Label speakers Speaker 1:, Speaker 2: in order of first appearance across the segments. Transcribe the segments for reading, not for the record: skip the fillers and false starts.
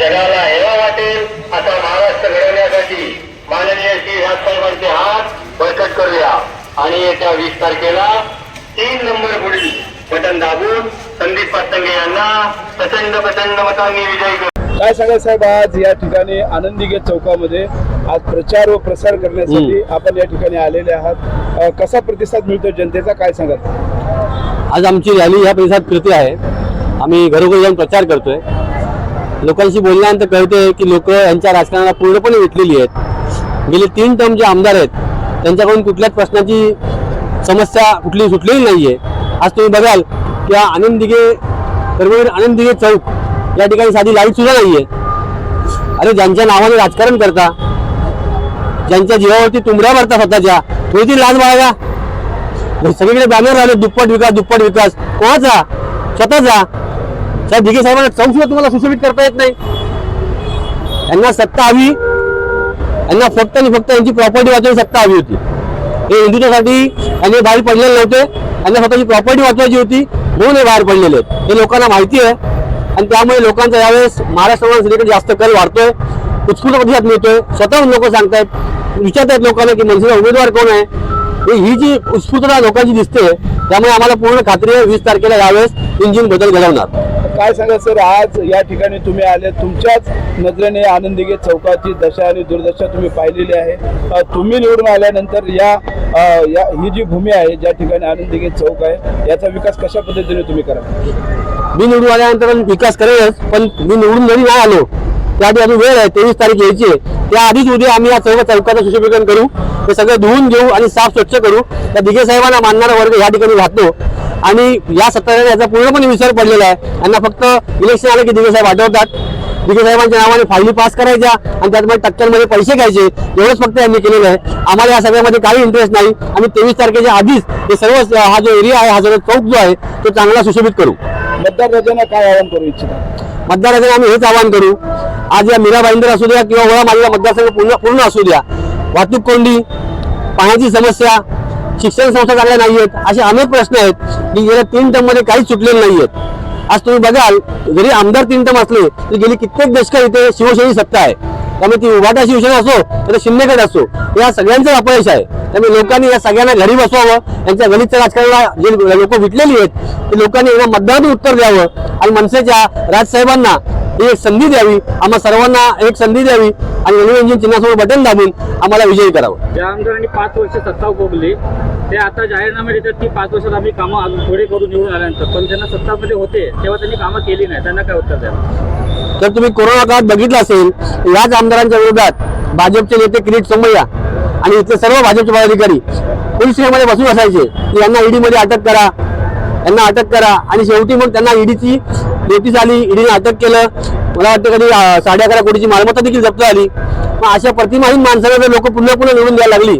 Speaker 1: जगाला हेवा वाटेल असा महाराष्ट्र घडवण्यासाठी माननीय श्री राजसाहेबांचे हात बळकट करूया आणि येत्या 20 तारखेला 3 नंबर पुढील बटन दाबून संदीप पाटंगे यांना प्रचंड मतांनी विजयी करू.
Speaker 2: काय सांगा साहेब, आज या ठिकाणी आनंदी गेट चौकामध्ये आज प्रचार व प्रसार करण्यासाठी आपण या ठिकाणी आलेले आहात. कसा प्रतिसाद मिळतो जनतेचा, काय सांगाल?
Speaker 3: आज आमची रॅली ह्या परिसरात फिरते आहे. आम्ही घरोघरी जाऊन प्रचार करतोय. लोकांशी बोलल्यानंतर कळते की लोक यांच्या राजकारणाला पूर्णपणे विटलेली आहेत. गेले 3 टर्म जे आमदार आहेत त्यांच्याकडून कुठल्याच प्रश्नाची समस्या कुठली सुटलेली नाहीये. आज तुम्ही बघाल की आनंद दिघे चौक या ठिकाणी साधी लाईट सुद्धा नाहीये. अरे ज्यांच्या नावाने राजकारण करता, ज्यांच्या जीवावरती तुमड्या भरता स्वतःच्या, थोडी लाज बाळगा. सगळीकडे बॅनर राहिले दुप्पट विकास कोणाचा? स्वतःचा. त्या दिघे साहेबांना चौक सुद्धा तुम्हाला सुशोभित करता येत नाही. यांना सत्ता हवी, यांना फक्त आणि फक्त यांची प्रॉपर्टी वाचवायची सत्ता हवी होती. हे हिंदुत्वासाठी यांनी बाहेर पडलेले नव्हते. यांना स्वतःची प्रॉपर्टी वाचवायची होती म्हणून हे बाहेर पडलेले आहेत. हे लोकांना माहिती आहे आणि त्यामुळे लोकांचा यावेळेस महाराष्ट्रामध्ये सगळीकडे जास्त कल वाढतोय, उत्स्फूर्त प्रतिसाद मिळतोय. स्वतःहून लोक सांगतायत, विचारतायत लोकांना की मनसेचा उमेदवार कोण आहे. ही जी उत्स्फूर्तता लोकांची दिसते त्यामुळे आम्हाला पूर्ण खात्री आहे 20 तारखेला यावेळेस इंजिन बदल घडवणार.
Speaker 2: काय सांगा सर, आज या ठिकाणी तुम्ही आले, तुमच्याच नजरेने आनंदी गेट चौकाची दशा आणि दुर्दशा तुम्ही पाहिलेली आहे. तुम्ही निवडून आल्यानंतर ही जी भूमी आहे, ज्या ठिकाणी आनंदी गेट चौक आहे, याचा विकास कशा पद्धतीने तुम्ही करा?
Speaker 3: मी निवडून आल्यानंतर विकास करेलच, पण मी निवडून जरी नाही आलो त्याआधी अजून वेळ आहे. 23 तारीख यायची आहे. त्याआधीच उद्या आम्ही या चौकाचं सुशोभीकरण करू, ते सगळं धुवून घेऊ आणि साफ स्वच्छ करू. त्या दिघे साहेबांना मानणारा वर्ग या ठिकाणी राहतो आणि या सत्ताधाऱ्यांना याचा पूर्णपणे विसर पडलेला आहे. यांना फक्त इलेक्शन आलं की दिघे साहेब आठवतात. दिघे साहेबांच्या नावाने फायली पास करायच्या आणि त्यामध्ये टक्क्यांमध्ये पैसे घ्यायचे, एवढंच फक्त यांनी केलेलं आहे. आम्हाला या सगळ्यामध्ये काही इंटरेस्ट नाही. आम्ही 23 तारखेच्या आधीच हे सर्व हा जो एरिया आहे, हा सगळं चौक जो आहे तो चांगला सुशोभित करू.
Speaker 2: मतदार राजांना काय आवाहन करू इच्छिता?
Speaker 3: मतदारांना आम्ही हेच आवाहन करू, आज या मीरा भाईंदर असू द्या किंवा वळा माझ्या मतदारसंघ पूर्ण असू द्या, वाहतूक कोंडी, पाण्याची समस्या, शिक्षण संस्था चांगल्या नाहीयेत, असे अनेक प्रश्न आहेत की गेल्या 3 टर्ममध्ये काहीच सुटलेले नाहीयेत. आज तुम्ही बघाल, जरी आमदार 3 टर्म असले तरी गेली कित्येक दशकं इथे शिवसेनेची सत्ता आहे. त्यामुळे ती उभाटा शिवसेना असो तर शिंदेगड असो, या सगळ्यांचं अपयश आहे. त्यामुळे लोकांनी या सगळ्यांना घरी बसवावं. यांच्या गलितच्या राजकारणाला जे लोक विटलेली आहेत ते लोकांनी यांना मतदानातून उत्तर द्यावं आणि मनसेच्या राजसाहेबांना एक संधी द्यावी, आम्हा सर्वांना एक संधी द्यावी आणि रेल्वे इंजिन चिन्हासमोर बटन दाबून आम्हाला विजयी करावं.
Speaker 4: ज्या आमदारांनी 5 वर्ष सत्ता उपभोगली ते आता जाहीरनामे देतात की 5 वर्षात आम्ही कामं अजून थोडे करून निवडून आल्यानंतर, पण त्यांना सत्तामध्ये होते तेव्हा त्यांनी कामं केली नाही. त्यांना काय उत्तर द्यावं?
Speaker 3: तर तुम्ही कोरोना काळात बघितलं असेल, याच आमदारांच्या विरोधात भाजपचे नेते किरीट सोमय्या आणि इथले सर्व भाजपचे पदाधिकारी पोलीस स्टेशनमध्ये बसून असायचे की यांना ईडी मध्ये अटक करा, यांना अटक करा. आणि शेवटी मग त्यांना ईडीची नोटीस आली, ईडीने अटक केलं. मला वाटतं कधी 11.5 कोटीची मालमत्ता देखील जप्त झाली. मग अशा प्रतिमाहीन माणसाला जर लोक पुन्हा निवडून द्यायला लागली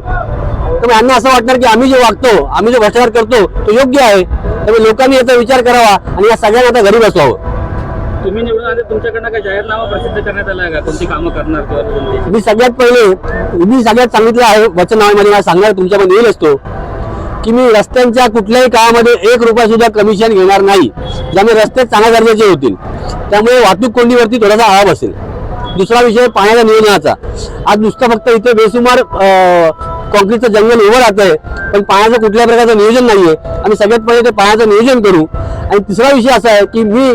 Speaker 3: तर यांना असं वाटणार की आम्ही जे वागतो, आम्ही जो भ्रष्टाचार करतो तो योग्य आहे. त्यामुळे लोकांनी याचा विचार करावा आणि या सगळ्यांना आता घरी बसवावं.
Speaker 4: तुम्ही निवडून आले, तुमच्याकडनं काय जाहीरनामा प्रसिद्ध करण्यात आला आहे का? कोणती कामं करणार किंवा कोणती?
Speaker 3: मी सगळ्यात सांगितलं आहे वचननाम्यामध्ये, मला सांगणार तुमच्यामध्ये येईल असतो की मी रस्त्यांच्या कुठल्याही कामामध्ये 1 रुपया सुद्धा कमिशन घेणार नाही, ज्यामुळे रस्ते चांगल्या दर्जाचे होतील. त्यामुळे वाहतूक कोंडीवरती थोडासा आळा बसेल. दुसरा विषय पाण्याच्या नियोजनाचा. आज नुसतं फक्त इथे बेसुमार कॉन्क्रीटचं जंगल उभं राहत आहे, पण पाण्याचं कुठल्या प्रकारचं नियोजन नाहीये. आम्ही सगळ्यात पहिले ते पाण्याचं नियोजन करू. आणि तिसरा विषय असा आहे की मी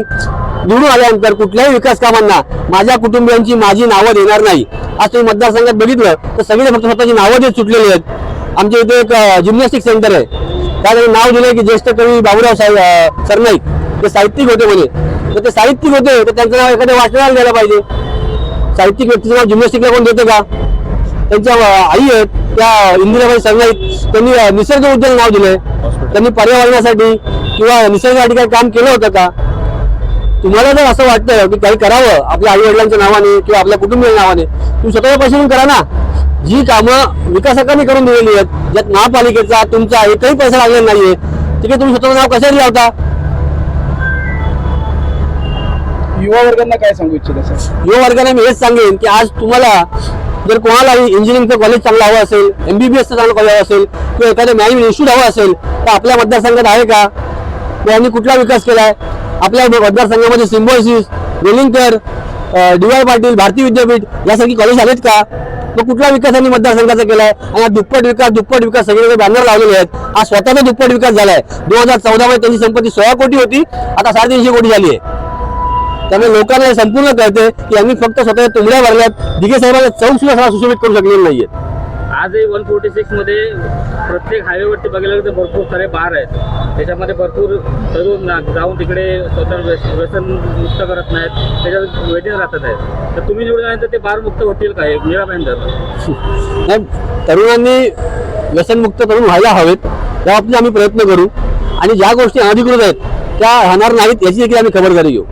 Speaker 3: निवडून आल्यानंतर कुठल्याही विकास कामांना माझ्या कुटुंबियांची माझी नावं देणार नाही. आज तुम्ही मतदारसंघात बघितलं तर सगळे फक्त स्वतःची नावं देत सुटलेली आहेत. आमच्या इथे एक जिम्नॅस्टिक सेंटर आहे, त्यासाठी नाव दिलंय की ज्येष्ठ कवी बाबूराव सरनाईक, ते साहित्यिक होते म्हणे. तर ते साहित्यिक होते तर त्यांचं नाव एखाद्या वाचनाला द्यायला पाहिजे. साहित्यिक व्यक्तीचं नाव जिम्नॅस्टिकला कोण देतं का? त्यांच्या आई आहेत त्या इंदिराबाई सरनाईक, त्यांनी निसर्ग उद्यान नाव दिलंय. त्यांनी पर्यावरणासाठी किंवा निसर्गासाठी काही काम केलं होतं का? तुम्हाला जर असं वाटतं की काही करावं आपल्या आई वडिलांच्या नावाने किंवा आपल्या कुटुंबियांच्या नावाने, तुम्ही स्वतःच्या पैशातून करा ना. जी कामं विकासकांनी करून दिलेली आहेत, ज्यात महापालिकेचा तुमचा एकही पैसा लागलेला नाहीये, तिथे तुम्ही स्वतःचं नाव कशासाठी लावता?
Speaker 2: युवा वर्गांना काय सांगू इच्छिता सर?
Speaker 3: युवा वर्गाने मी हेच सांगेन की आज तुम्हाला जर कोणालाही इंजिनिअरिंगचं कॉलेज चांगलं हवं असेल, MBBSचं चांगलं कॉलेज हवं असेल किंवा एखादं मॅनेजमेंट इन्स्टिट्यूट हवं असेल तर आपल्या मतदारसंघात आहे का? यांनी कुठला विकास केलाय? आपल्या मतदारसंघामध्ये सिम्बॉयसिस, वेलिंगकर, DY पाटील, भारती विद्यापीठ यासारखी कॉलेज आलेत का? मग कुठला विकास यांनी मतदारसंघाचा केलाय? आणि हा दुप्पट विकास सगळीकडे बॅनर लावलेले आहेत. हा स्वतःचा दुप्पट विकास झालाय. 2014 मध्ये त्यांची संपत्ती 16 कोटी होती, आता 350 कोटी झाली आहे. त्यामुळे लोकांना हे संपूर्ण कळते की यांनी फक्त स्वतः तुंबड्या भरल्यात. दिघे साहेबांना चौक सुद्धा सुशोभित करू शकलेले नाहीये.
Speaker 4: आजही 146 मध्ये प्रत्येक हायवेवरती बघायला तर भरपूर सारे बार आहेत. त्याच्यामध्ये भरपूर तरुण जाऊन तिकडे स्वतः व्यसन मुक्त करत नाहीत, त्याच्यावर वेदन राहत आहेत. तर तुम्ही निवडून आल्यानंतर ते बार मुक्त होतील का? हे मीराबाईंचं
Speaker 3: नाही, तरुणांनी व्यसनमुक्त तरुण व्हायला हवेत, त्या बाबतीत आम्ही प्रयत्न करू आणि ज्या गोष्टी अनधिकृत आहेत त्या राहणार नाहीत याची देखील आम्ही खबरदारी घेऊ.